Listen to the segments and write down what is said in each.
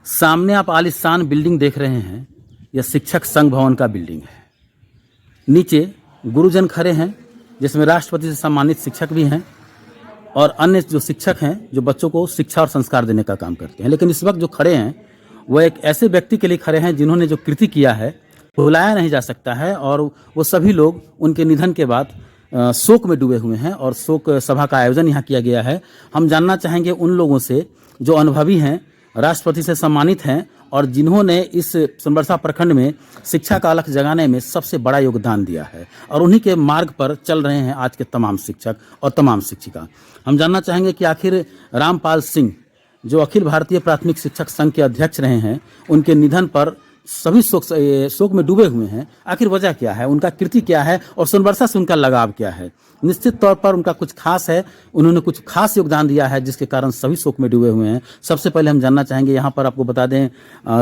सामने आप आलीशान बिल्डिंग देख रहे हैं, यह शिक्षक संघ भवन का बिल्डिंग है। नीचे गुरुजन खड़े हैं, जिसमें राष्ट्रपति से सम्मानित शिक्षक भी हैं और अन्य जो शिक्षक हैं जो बच्चों को शिक्षा और संस्कार देने का काम करते हैं। लेकिन इस वक्त जो खड़े हैं वो एक ऐसे व्यक्ति के लिए खड़े हैं जिन्होंने जो कृति किया है भुलाया नहीं जा सकता है, और वो सभी लोग उनके निधन के बाद शोक में डूबे हुए हैं और शोक सभा का आयोजन यहाँ किया गया है। हम जानना चाहेंगे उन लोगों से जो अनुभवी हैं, राष्ट्रपति से सम्मानित हैं और जिन्होंने इस सोनबरसा प्रखंड में शिक्षा का अलख जगाने में सबसे बड़ा योगदान दिया है, और उन्हीं के मार्ग पर चल रहे हैं आज के तमाम शिक्षक और तमाम शिक्षिका। हम जानना चाहेंगे कि आखिर रामपाल सिंह जो अखिल भारतीय प्राथमिक शिक्षक संघ के अध्यक्ष रहे हैं, उनके निधन पर सभी शोक में डूबे हुए हैं। आखिर वजह क्या है, उनका कृति क्या है और सोनबरसा से उनका लगाव क्या है? निश्चित तौर पर उनका कुछ खास है, उन्होंने कुछ खास योगदान दिया है जिसके कारण सभी शोक में डूबे हुए हैं। सबसे पहले हम जानना चाहेंगे, यहाँ पर आपको बता दें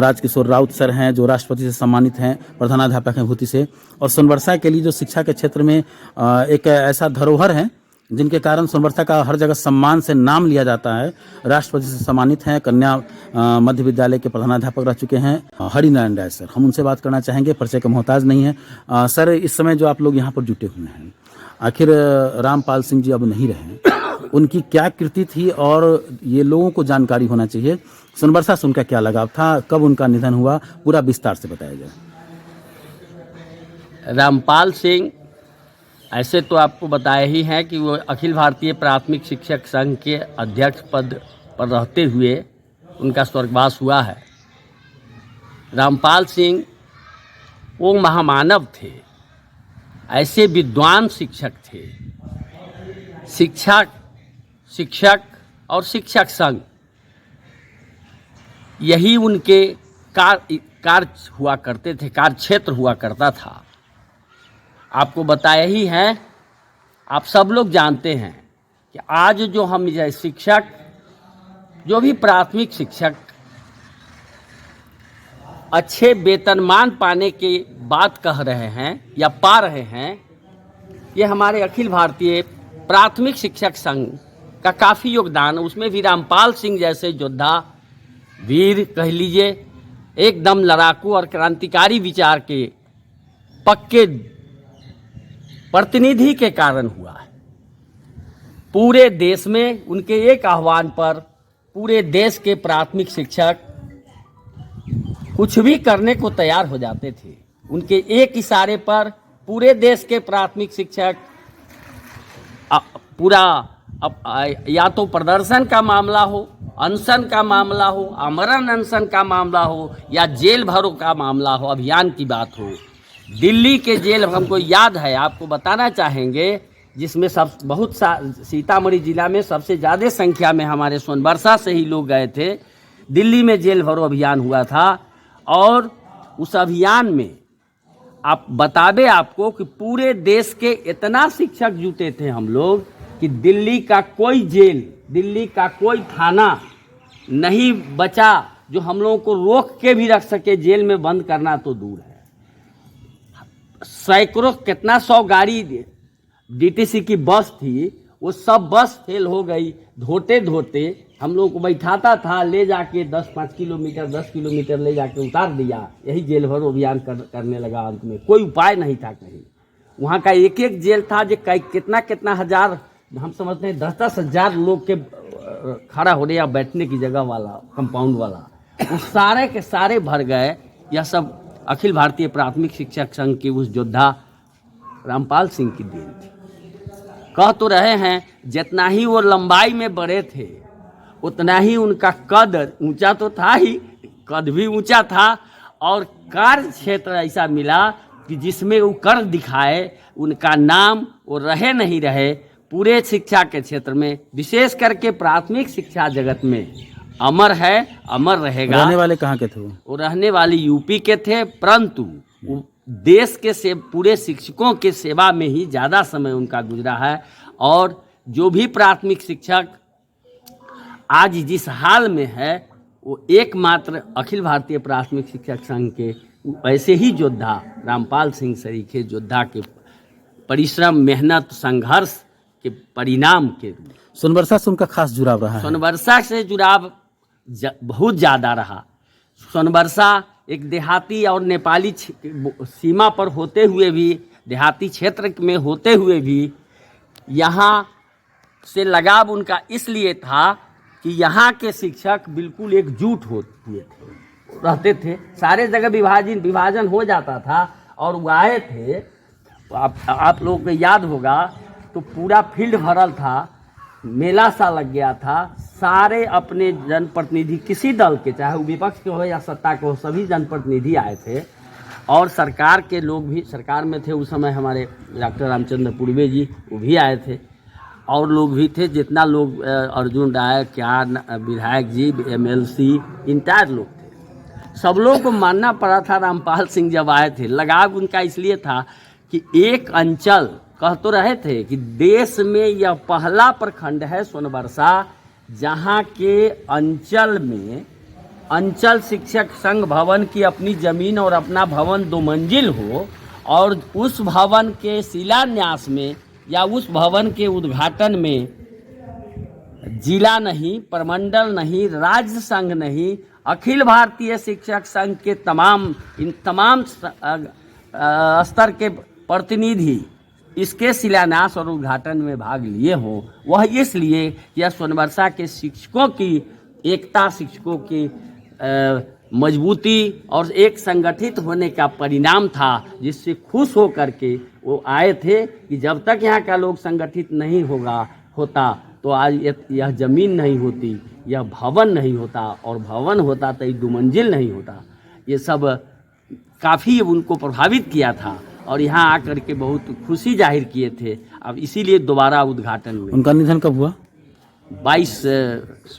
राजकिशोर राउत सर हैं जो राष्ट्रपति से सम्मानित हैं, प्रधानाध्यापक हैं भूति से, और सोनबरसा के लिए जो शिक्षा के क्षेत्र में एक ऐसा धरोहर है जिनके कारण सोनबरसा का हर जगह सम्मान से नाम लिया जाता है। राष्ट्रपति से सम्मानित हैं, कन्या मध्य विद्यालय के प्रधानाध्यापक रह चुके हैं हरिनारायण राय सर। हम उनसे बात करना चाहेंगे, परिचय का मोहताज नहीं है। सर, इस समय जो आप लोग यहाँ पर जुटे हुए हैं, आखिर रामपाल सिंह जी अब नहीं रहे, उनकी क्या कृति थी और ये लोगों को जानकारी होना चाहिए, सोनबरसा से उनका क्या लगाव था, कब उनका निधन हुआ, पूरा विस्तार से बताया जाए। रामपाल सिंह ऐसे तो आपको बताया ही है कि वो अखिल भारतीय प्राथमिक शिक्षक संघ के अध्यक्ष पद पर रहते हुए उनका स्वर्गवास हुआ है। रामपाल सिंह वो महामानव थे, ऐसे विद्वान शिक्षक थे। शिक्षक और शिक्षक संघ यही उनके कार्य हुआ करते थे, कार्य क्षेत्र हुआ करता था। आपको बताया ही है, आप सब लोग जानते हैं कि आज जो हम शिक्षक, जो भी प्राथमिक शिक्षक अच्छे वेतनमान पाने की बात कह रहे हैं या पा रहे हैं, ये हमारे अखिल भारतीय प्राथमिक शिक्षक संघ का काफ़ी योगदान। उसमें भी रामपाल सिंह जैसे योद्धा, वीर कह लीजिए, एकदम लड़ाकू और क्रांतिकारी विचार के पक्के प्रतिनिधि के कारण हुआ है। पूरे देश में उनके एक आह्वान पर पूरे देश के प्राथमिक शिक्षक कुछ भी करने को तैयार हो जाते थे। उनके एक इशारे पर पूरे देश के प्राथमिक शिक्षक पूरा या तो प्रदर्शन का मामला हो, अनशन का मामला हो, आमरण अनशन का मामला हो या जेल भरो का मामला हो, अभियान की बात हो। दिल्ली के जेल हमको याद है, आपको बताना चाहेंगे, जिसमें सीतामढ़ी जिला में सबसे ज़्यादा संख्या में हमारे सोनबरसा से ही लोग गए थे। दिल्ली में जेल भरो अभियान हुआ था और उस अभियान में आप बतावे आपको कि पूरे देश के इतना शिक्षक जुटे थे हम लोग कि दिल्ली का कोई जेल, दिल्ली का कोई थाना नहीं बचा जो हम लोगों को रोक के भी रख सके। जेल में बंद करना तो दूर है, सैकड़ों कितना 100 गाड़ी डीटीसी की बस थी, वो सब बस फेल हो गई। धोते धोते हम लोगों को बैठाता था, ले जाके 10 किलोमीटर ले जाके उतार दिया। यही जेल भरो अभियान करने लगा। अंत में कोई उपाय नहीं था कहीं। वहाँ का एक एक जेल था जो कितना हजार, हम समझते हैं 10-10 हजार लोग के खड़ा होने या बैठने की जगह वाला कंपाउंड वाला, वो सारे के सारे भर गए। यह सब अखिल भारतीय प्राथमिक शिक्षक संघ के उस योद्धा रामपाल सिंह की देन थी। कह तो रहे हैं जितना ही वो लंबाई में बड़े थे उतना ही उनका कद ऊंचा तो था ही, कद भी ऊंचा था, और कार्य क्षेत्र ऐसा मिला कि जिसमें वो कर दिखाए। उनका नाम वो रहे नहीं रहे पूरे शिक्षा के क्षेत्र में, विशेष करके प्राथमिक शिक्षा जगत में अमर है, अमर रहेगा। रहने वाले कहाँ के थे वो रहने वाले यूपी के थे, परंतु देश के पूरे शिक्षकों के सेवा में ही ज़्यादा समय उनका गुजरा है। और जो भी प्राथमिक शिक्षक आज जिस हाल में है, वो एकमात्र अखिल भारतीय प्राथमिक शिक्षक संघ के ऐसे ही योद्धा रामपाल सिंह सरीखे योद्धा के परिश्रम, मेहनत, संघर्ष के परिणाम के रूप। सोनबरसा से उनका खास जुड़ाव रहा है। सोनबरसा से जुड़ाव बहुत ज़्यादा रहा। सोनबरसा एक देहाती और नेपाली सीमा पर होते हुए भी, देहाती क्षेत्र में होते हुए भी यहाँ से लगाव उनका इसलिए था कि यहाँ के शिक्षक बिल्कुल एकजुट हुए थे, रहते थे। सारे जगह विभाजन हो जाता था और वो आए थे। आप लोगों को याद होगा तो पूरा फील्ड भरल था, मेला सा लग गया था। सारे अपने जनप्रतिनिधि किसी दल के, चाहे वो विपक्ष के हो या सत्ता के हो, सभी जनप्रतिनिधि आए थे। और सरकार के लोग भी सरकार में थे उस समय, हमारे डॉक्टर रामचंद्र पूर्वे जी वो भी आए थे, और लोग भी थे। जितना लोग, अर्जुन राय, क्या विधायक जी, MLC, इंटायर लोग थे। सब लोगों को मानना पड़ा था। रामपाल सिंह जब आए थे, लगाव उनका इसलिए था कि एक अंचल, कह तो रहे थे कि देश में यह पहला प्रखंड है सोनबरसा जहाँ के अंचल में अंचल शिक्षक संघ भवन की अपनी जमीन और अपना भवन 2 मंजिल हो, और उस भवन के शिलान्यास में या उस भवन के उद्घाटन में जिला नहीं, प्रमंडल नहीं, राज्य संघ नहीं, अखिल भारतीय शिक्षक संघ के तमाम स्तर के प्रतिनिधि इसके शिलान्यास और उद्घाटन में भाग लिए हों। वह इसलिए यह सोनबरसा के शिक्षकों की एकता, शिक्षकों की मजबूती और एक संगठित होने का परिणाम था, जिससे खुश हो करके वो आए थे कि जब तक यहाँ का लोग संगठित नहीं होता तो आज यह जमीन नहीं होती, यह भवन नहीं होता, और भवन होता तो 2 मंजिल नहीं होता। ये सब काफ़ी उनको प्रभावित किया था और यहाँ आकर के बहुत खुशी जाहिर किए थे। अब इसीलिए दोबारा उद्घाटन हुआ। उनका निधन कब हुआ? 22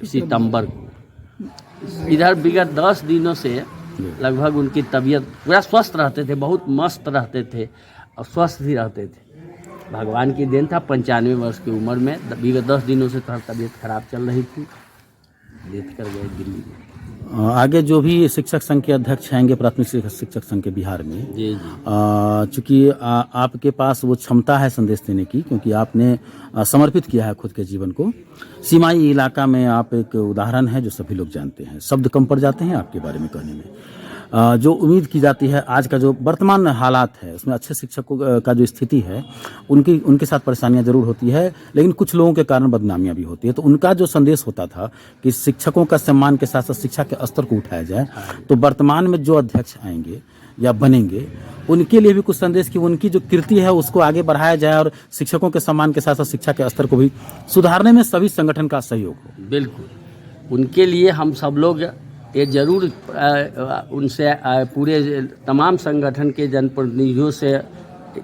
सितंबर को। इधर विगत 10 दिनों से लगभग उनकी तबीयत पूरा स्वस्थ रहते थे, बहुत मस्त रहते थे और स्वस्थ भी रहते थे। भगवान की देन था। 95 वर्ष की उम्र में विगत 10 दिनों से थोड़ा तबीयत खराब चल रही थी, लेट कर गए दिल्ली में। आगे जो भी शिक्षक संघ के अध्यक्ष आएंगे, प्राथमिक शिक्षक संघ के बिहार में, जी चूँकि आपके पास वो क्षमता है संदेश देने की, क्योंकि आपने समर्पित किया है खुद के जीवन को। सीमाई इलाका में आप एक उदाहरण है जो सभी लोग जानते हैं। शब्द कम पड़ जाते हैं आपके बारे में कहने में। जो उम्मीद की जाती है, आज का जो वर्तमान हालात है उसमें अच्छे शिक्षकों का जो स्थिति है उनके साथ परेशानियां जरूर होती है, लेकिन कुछ लोगों के कारण बदनामियां भी होती है। तो उनका जो संदेश होता था कि शिक्षकों का सम्मान के साथ साथ शिक्षा के स्तर को उठाया जाए, तो वर्तमान में जो अध्यक्ष आएंगे या बनेंगे उनके लिए भी कुछ संदेश कि उनकी जो कृति है उसको आगे बढ़ाया जाए और शिक्षकों के सम्मान के साथ साथ शिक्षा के स्तर को भी सुधारने में सभी संगठन का सहयोग हो। बिल्कुल, उनके लिए हम सब लोग ये जरूर उनसे पूरे तमाम संगठन के जनप्रतिनिधियों से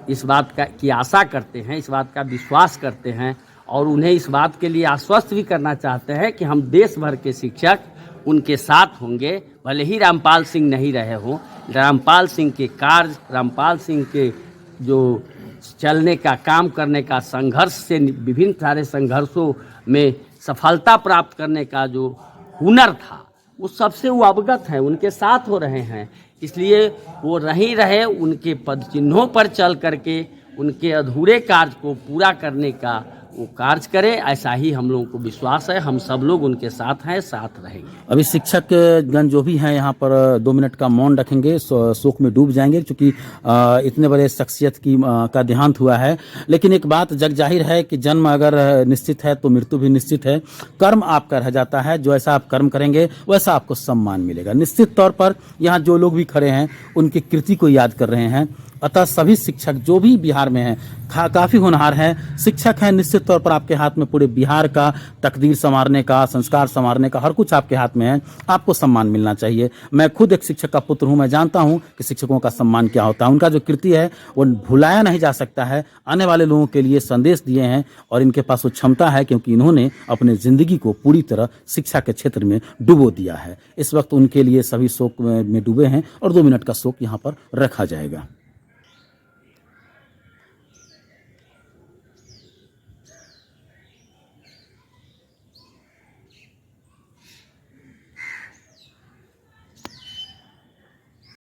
इस बात की आशा करते हैं, इस बात का विश्वास करते हैं, और उन्हें इस बात के लिए आश्वस्त भी करना चाहते हैं कि हम देश भर के शिक्षक उनके साथ होंगे। भले ही रामपाल सिंह नहीं रहे हों, रामपाल सिंह के कार्य, रामपाल सिंह के जो चलने का, काम करने का, संघर्ष से विभिन्न सारे संघर्षों में सफलता प्राप्त करने का जो हुनर था उस सबसे वो अवगत हैं, उनके साथ हो रहे हैं। इसलिए वो नहीं रहे, उनके पद चिन्हों पर चल करके उनके अधूरे कार्य को पूरा करने का वो कार्य करे। ऐसा ही हम लोगों को विश्वास है। हम सब लोग उनके साथ हैं, साथ रहेंगे। अभी शिक्षक गण जो भी हैं यहाँ पर 2 मिनट का मौन रखेंगे, शोक में डूब जाएंगे, क्योंकि इतने बड़े शख्सियत का देहांत हुआ है। लेकिन एक बात जग जाहिर है कि जन्म अगर निश्चित है तो मृत्यु भी निश्चित है। कर्म आपका रह जाता है, जो ऐसा आप कर्म करेंगे वैसा आपको सम्मान मिलेगा। निश्चित तौर पर यहाँ जो लोग भी खड़े हैं उनकी कृति को याद कर रहे हैं। अतः सभी शिक्षक जो भी बिहार में हैं काफ़ी होनहार हैं, शिक्षक हैं, निश्चित तौर पर आपके हाथ में पूरे बिहार का तकदीर संवारने का, संस्कार संवारने का हर कुछ आपके हाथ में है। आपको सम्मान मिलना चाहिए। मैं खुद एक शिक्षक का पुत्र हूं, मैं जानता हूं कि शिक्षकों का सम्मान क्या होता है। उनका जो कृति है वो भुलाया नहीं जा सकता है। आने वाले लोगों के लिए संदेश दिए हैं और इनके पास वो क्षमता है, क्योंकि इन्होंने अपने ज़िंदगी को पूरी तरह शिक्षा के क्षेत्र में डुबो दिया है। इस वक्त उनके लिए सभी शोक में डूबे हैं और 2 मिनट का शोक यहाँ पर रखा जाएगा।